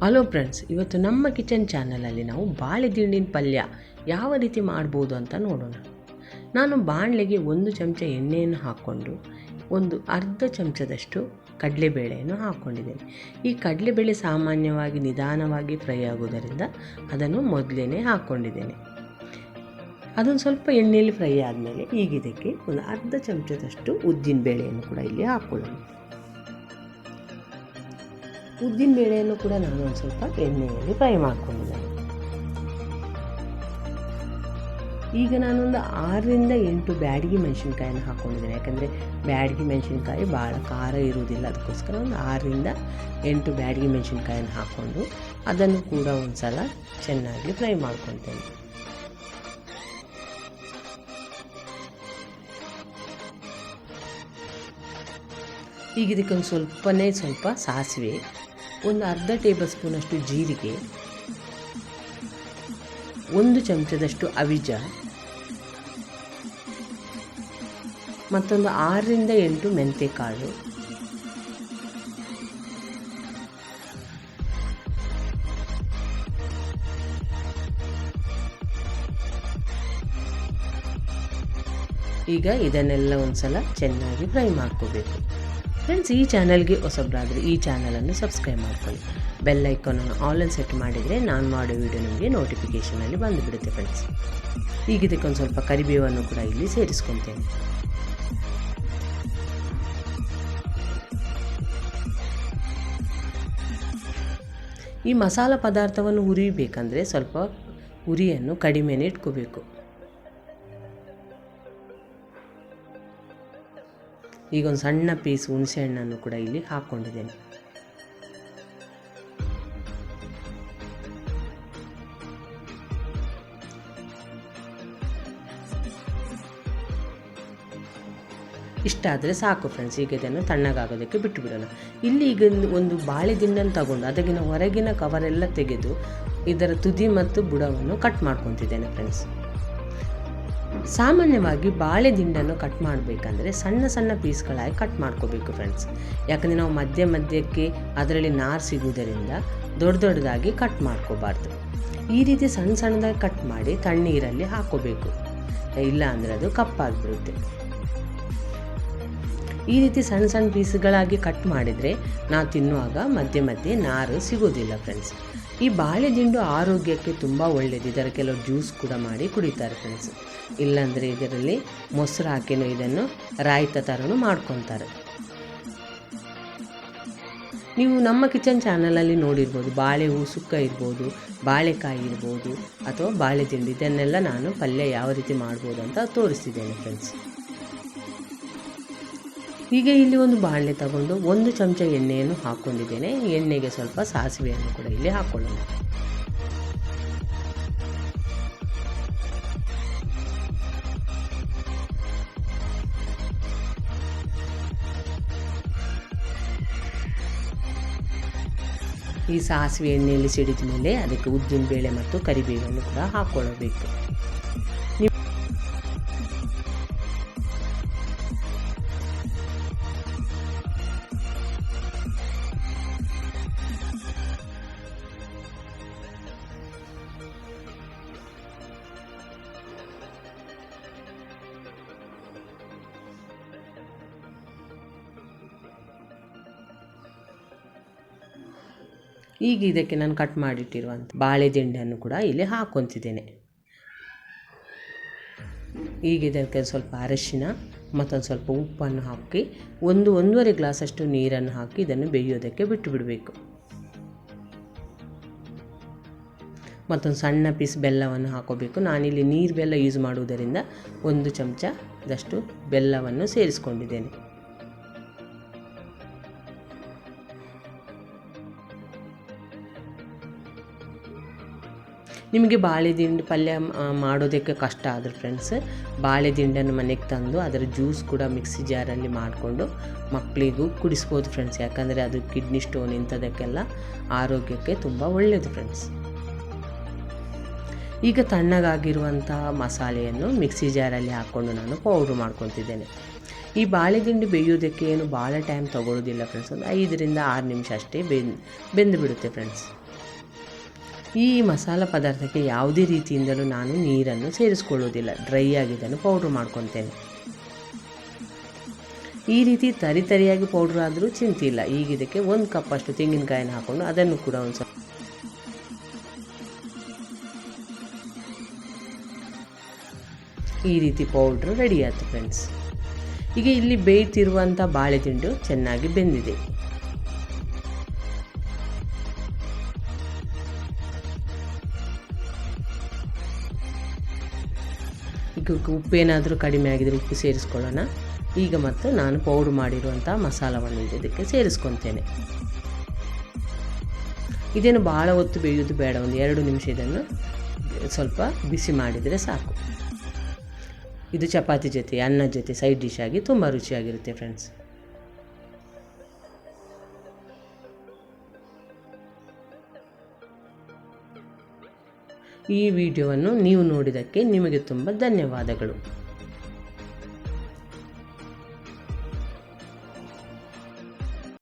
Hello friends, ಇವತ್ತು ನಮ್ಮ kitchen ಚಾನಲಲ್ಲಿ ನಾವು ಬಾಳೆ ದಿಂಡಿನ ಪಲ್ಯ ಯಾವ ರೀತಿ ಮಾಡ್ಬೋದು ಅಂತ ನೋಡೋಣ. ನಾನು ಬಾಣಲೆಗೆ 1 ಚಮಚ ಎಣ್ಣೆಯನ್ನು ಹಾಕ್ಕೊಂಡು ಒಂದು ಅರ್ಧ ಚಮಚದಷ್ಟು ಕಡಲೆಬೇಳೆಯನ್ನು ಹಾಕ್ಕೊಂಡಿದ್ದೇನೆ. ಈ ಕಡಲೆಬೇಳೆ ಸಾಮಾನ್ಯವಾಗಿ ನಿಧಾನವಾಗಿ ಫ್ರೈ ಆಗೋದರಿಂದ ಅದನ್ನು ಮೊದಲೇ ಹಾಕ್ಕೊಂಡಿದ್ದೇನೆ. ಅದೊಂದು ಸ್ವಲ್ಪ ಎಣ್ಣೆಯಲ್ಲಿ ಫ್ರೈ ಆದಮೇಲೆ ಈಗ ಇದಕ್ಕೆ ಒಂದು ಅರ್ಧ ಚಮಚದಷ್ಟು ಉದ್ದಿನ ಬೇಳೆಯನ್ನು ಕೂಡ ಇಲ್ಲಿ ಹಾಕ್ಕೊಳ್ಳೋಣ. ಉದ್ದಿನ ಬೇಳೆಯನ್ನು ಕೂಡ ನಾನು ಒಂದು ಸ್ವಲ್ಪ ಎಣ್ಣೆಯಲ್ಲಿ ಫ್ರೈ ಮಾಡ್ಕೊಂಡಿದ್ದೇನೆ. ಈಗ ನಾನೊಂದು 6ರಿಂದ 8 ಬ್ಯಾಡಗಿ ಮೆಣಸಿನ್ಕಾಯನ್ನು ಹಾಕ್ಕೊಂಡಿದ್ದೇನೆ. ಯಾಕಂದರೆ ಬ್ಯಾಡಗಿ ಮೆಣಸಿನ್ಕಾಯಿ ಭಾಳ ಖಾರ ಇರುವುದಿಲ್ಲ, ಅದಕ್ಕೋಸ್ಕರ ಒಂದು 6ರಿಂದ 8 ಬ್ಯಾಡಗಿ ಮೆಣಸಿನ್ಕಾಯನ್ನು ಹಾಕ್ಕೊಂಡು ಅದನ್ನು ಕೂಡ ಒಂದು ಸಲ ಚೆನ್ನಾಗಿ ಫ್ರೈ ಮಾಡ್ಕೊತೇನೆ. ಈಗ ಇದಕ್ಕೊಂದು ಸ್ವಲ್ಪ ಸಾಸಿವೆ, ಒಂದು ಅರ್ಧ ಟೇಬಲ್ ಸ್ಪೂನಷ್ಟು ಜೀರಿಗೆ, 1 ಚಮಚದಷ್ಟು ಅವಿಜ, ಮತ್ತೊಂದು 6ರಿಂದ 8 ಮೆಂತೆಕಾಳು, ಈಗ ಇದನ್ನೆಲ್ಲ ಒಂದು ಸಲ ಚೆನ್ನಾಗಿ ಫ್ರೈ ಮಾಡ್ಕೋಬೇಕು. ಫ್ರೆಂಡ್ಸ್, ಈ ಚಾನಲ್ಗೆ ಹೊಸಬ್ರಾದರೆ ಈ ಚಾನಲನ್ನು ಸಬ್ಸ್ಕ್ರೈಬ್ ಮಾಡ್ಕೊಳ್ಳಿ. ಬೆಲ್ ಐಕಾನನ್ನು ಆಲಲ್ಲಿ ಸೆಟ್ ಮಾಡಿದರೆ ನಾನು ಮಾಡೋ ವಿಡಿಯೋ ನಿಮಗೆ ನೋಟಿಫಿಕೇಷನಲ್ಲಿ ಬಂದುಬಿಡುತ್ತೆ. ಫ್ರೆಂಡ್ಸ್, ಈಗ ಇದಕ್ಕೊಂದು ಸ್ವಲ್ಪ ಕರಿಬೇವನ್ನು ಕೂಡ ಇಲ್ಲಿ ಸೇರಿಸ್ಕೊತೇನೆ. ಈ ಮಸಾಲ ಪದಾರ್ಥವನ್ನು ಹುರಿಬೇಕಂದ್ರೆ ಸ್ವಲ್ಪ ಉರಿಯನ್ನು ಕಡಿಮೆನೇ ಇಟ್ಕೋಬೇಕು. ಈಗ ಒಂದು ಸಣ್ಣ ಪೀಸ್ ಹುಣಸೆ ಹಣ್ಣನ್ನು ಕೂಡ ಇಲ್ಲಿ ಹಾಕ್ಕೊಂಡಿದ್ದೇನೆ. ಇಷ್ಟಾದರೆ ಸಾಕು ಫ್ರೆಂಡ್ಸ್. ಈಗ ಇದನ್ನು ತಣ್ಣಗಾಗೋದಕ್ಕೆ ಬಿಟ್ಟು ಬಿಡೋಣ. ಇಲ್ಲಿ ಈಗ ಒಂದು ಬಾಳೆ ದಿಂಡನ್ನು ತಗೊಂಡು ಅದಕ್ಕಿಂತ ಹೊರಗಿನ ಕವರೆಲ್ಲ ತೆಗೆದು ಇದರ ತುದಿ ಮತ್ತು ಬುಡವನ್ನು ಕಟ್ ಮಾಡ್ಕೊತಿದ್ದೇನೆ. ಫ್ರೆಂಡ್ಸ್, ಸಾಮಾನ್ಯವಾಗಿ ಬಾಳೆ ದಿಂಡನ್ನು ಕಟ್ ಮಾಡಬೇಕಂದ್ರೆ ಸಣ್ಣ ಪೀಸ್ಗಳಾಗಿ ಕಟ್ ಮಾಡ್ಕೋಬೇಕು ಫ್ರೆಂಡ್ಸ್. ಯಾಕಂದರೆ ನಾವು ಮಧ್ಯಕ್ಕೆ ಅದರಲ್ಲಿ ನಾರು ಸಿಗುವುದರಿಂದ ದೊಡ್ಡದಾಗಿ ಕಟ್ ಮಾಡ್ಕೋಬಾರ್ದು. ಈ ರೀತಿ ಸಣ್ಣದಾಗಿ ಕಟ್ ಮಾಡಿ ತಣ್ಣೀರಲ್ಲಿ ಹಾಕೋಬೇಕು, ಇಲ್ಲ ಅಂದರೆ ಅದು ಕಪ್ಪಾಗಿಬಿಡುತ್ತೆ. ಈ ರೀತಿ ಸಣ್ಣ ಪೀಸ್ಗಳಾಗಿ ಕಟ್ ಮಾಡಿದರೆ ನಾವು ತಿನ್ನುವಾಗ ಮಧ್ಯೆ ನಾರು ಸಿಗೋದಿಲ್ಲ ಫ್ರೆಂಡ್ಸ್. ಈ ಬಾಳೆ ದಿಂಡು ಆರೋಗ್ಯಕ್ಕೆ ತುಂಬ ಒಳ್ಳೆಯದು. ಇದರ ಕೆಲವು ಜ್ಯೂಸ್ ಕೂಡ ಮಾಡಿ ಕುಡಿತಾರೆ ಫ್ರೆಂಡ್ಸ್. ಇಲ್ಲಾಂದರೆ ಇದರಲ್ಲಿ ಮೊಸರು ಹಾಕಿನೂ ಇದನ್ನು ರಾಯ್ತ ಥರನೂ ಮಾಡ್ಕೊತಾರೆ. ನೀವು ನಮ್ಮ ಕಿಚನ್ ಚಾನಲಲ್ಲಿ ನೋಡಿರ್ಬೋದು, ಬಾಳೆ ಹೂ ಸುಕ್ಕ ಇರ್ಬೋದು, ಬಾಳೆಕಾಯಿ ಇರ್ಬೋದು, ಅಥವಾ ಬಾಳೆ ದಿಂಡು, ಇದನ್ನೆಲ್ಲ ನಾನು ಪಲ್ಯ ಯಾವ ರೀತಿ ಮಾಡ್ಬೋದು ಅಂತ ತೋರಿಸ್ತಿದ್ದೇನೆ ಫ್ರೆಂಡ್ಸ್. ಈಗ ಇಲ್ಲಿ ಒಂದು ಬಾಣಲೆ ತಗೊಂಡು 1 ಚಮಚ ಎಣ್ಣೆಯನ್ನು ಹಾಕ್ಕೊಂಡಿದ್ದೇನೆ. ಎಣ್ಣೆಗೆ ಸ್ವಲ್ಪ ಸಾಸಿವೆಯನ್ನು ಕೂಡ ಇಲ್ಲಿ ಹಾಕ್ಕೊಳ್ಳೋಣ. ಈ ಸಾಸಿವೆ ಎಣ್ಣೆಯಲ್ಲಿ ಸಿಡಿದ ಮೇಲೆ ಅದಕ್ಕೆ ಉದ್ದಿನ ಬೇಳೆ ಮತ್ತು ಕರಿಬೇವನ್ನು ಕೂಡ ಹಾಕ್ಕೊಳ್ಳಬೇಕು. ಈಗ ಇದಕ್ಕೆ ನಾನು ಕಟ್ ಮಾಡಿಟ್ಟಿರುವಂಥ ಬಾಳೆ ದಿಂಡನ್ನು ಕೂಡ ಇಲ್ಲಿ ಹಾಕ್ಕೊತಿದ್ದೇನೆ. ಈಗ ಇದಕ್ಕೆ ಸ್ವಲ್ಪ ಅರಶಿನ ಮತ್ತೊಂದು ಸ್ವಲ್ಪ ಉಪ್ಪನ್ನು ಹಾಕಿ 1-1.5 ಗ್ಲಾಸಷ್ಟು ನೀರನ್ನು ಹಾಕಿ ಇದನ್ನು ಬೇಯೋದಕ್ಕೆ ಬಿಟ್ಟು ಬಿಡಬೇಕು. ಮತ್ತೊಂದು ಸಣ್ಣ ಪೀಸ್ ಬೆಲ್ಲವನ್ನು ಹಾಕೋಬೇಕು. ನಾನಿಲ್ಲಿ ನೀರು ಬೆಲ್ಲ ಯೂಸ್ ಮಾಡುವುದರಿಂದ 1 ಚಮಚದಷ್ಟು ಬೆಲ್ಲವನ್ನು ಸೇರಿಸ್ಕೊಂಡಿದ್ದೇನೆ. ನಿಮಗೆ ಬಾಳೆ ದಿಂಡು ಪಲ್ಯ ಮಾಡೋದಕ್ಕೆ ಕಷ್ಟ ಆದರೆ ಫ್ರೆಂಡ್ಸ್, ಬಾಳೆ ದಿಂಡನ್ನು ಮನೆಗೆ ತಂದು ಅದರ ಜ್ಯೂಸ್ ಕೂಡ ಮಿಕ್ಸಿ ಜಾರಲ್ಲಿ ಮಾಡಿಕೊಂಡು ಮಕ್ಕಳಿಗೂ ಕುಡಿಸ್ಬೋದು ಫ್ರೆಂಡ್ಸ್. ಯಾಕಂದರೆ ಅದು ಕಿಡ್ನಿ ಸ್ಟೋನ್ ಇಂಥದಕ್ಕೆಲ್ಲ ಆರೋಗ್ಯಕ್ಕೆ ತುಂಬ ಒಳ್ಳೆಯದು ಫ್ರೆಂಡ್ಸ್. ಈಗ ತಣ್ಣಗಾಗಿರುವಂಥ ಮಸಾಲೆಯನ್ನು ಮಿಕ್ಸಿ ಜಾರಲ್ಲಿ ಹಾಕ್ಕೊಂಡು ನಾನು ಪೌಡ್ರ್ ಮಾಡ್ಕೊತಿದ್ದೇನೆ. ಈ ಬಾಳೆ ದಿಂಡು ಬೇಯೋದಕ್ಕೆ ಏನು ಭಾಳ ಟೈಮ್ ತೊಗೊಳ್ಳೋದಿಲ್ಲ ಫ್ರೆಂಡ್ಸ್. ಒಂದು 5ರಿಂದ 6 ನಿಮಿಷ ಅಷ್ಟೇ ಬೆಂದು ಬಿಡುತ್ತೆ ಫ್ರೆಂಡ್ಸ್. ಈ ಮಸಾಲ ಪದಾರ್ಥಕ್ಕೆ ಯಾವುದೇ ರೀತಿಯಿಂದಲೂ ನಾನು ನೀರನ್ನು ಸೇರಿಸ್ಕೊಳ್ಳೋದಿಲ್ಲ, ಡ್ರೈ ಆಗಿ ಇದನ್ನು ಪೌಡ್ರ್ ಮಾಡ್ಕೊತೇನೆ. ಈ ರೀತಿ ತರಿಯಾಗಿ ಪೌಡ್ರ್ ಆದರೂ ಚಿಂತೆ ಇಲ್ಲ. ಈಗ ಇದಕ್ಕೆ 1 ಕಪ್ ಅಷ್ಟು ತೆಂಗಿನಕಾಯಿನ ಹಾಕ್ಕೊಂಡು ಅದನ್ನು ಕೂಡ ಒಂದು ಸ್ವಲ್ಪ ಈ ರೀತಿ ಪೌಡ್ರ್ ರೆಡಿ ಆಯಿತು ಫ್ರೆಂಡ್ಸ್. ಈಗ ಇಲ್ಲಿ ಬೇಯ್ತಿರುವಂಥ ಬಾಳೆದಿಂಡು ಚೆನ್ನಾಗಿ ಬೆಂದಿದೆ. ಈಗ ಉಪ್ಪೇನಾದರೂ ಕಡಿಮೆ ಆಗಿದರೆ ಉಪ್ಪು ಸೇರಿಸ್ಕೊಳ್ಳೋಣ. ಈಗ ಮತ್ತು ನಾನು ಪೌಡ್ರ್ ಮಾಡಿರುವಂಥ ಮಸಾಲವನ್ನು ಇದಕ್ಕೆ ಸೇರಿಸ್ಕೊತೇನೆ. ಇದೇನು ಭಾಳ ಹೊತ್ತು ಬೇಯೋದು ಬೇಡ, ಒಂದು 2 ನಿಮಿಷ ಇದನ್ನು ಸ್ವಲ್ಪ ಬಿಸಿ ಮಾಡಿದರೆ ಸಾಕು. ಇದು ಚಪಾತಿ ಜೊತೆ, ಅನ್ನದ ಜೊತೆ ಸೈಡ್ ಡಿಶ್ ಆಗಿ ತುಂಬ ರುಚಿಯಾಗಿರುತ್ತೆ ಫ್ರೆಂಡ್ಸ್. ಈ ವಿಡಿಯೋವನ್ನು ನೀವು ನೋಡಿದ್ದಕ್ಕೆ ನಿಮಗೆ ತುಂಬ ಧನ್ಯವಾದಗಳು.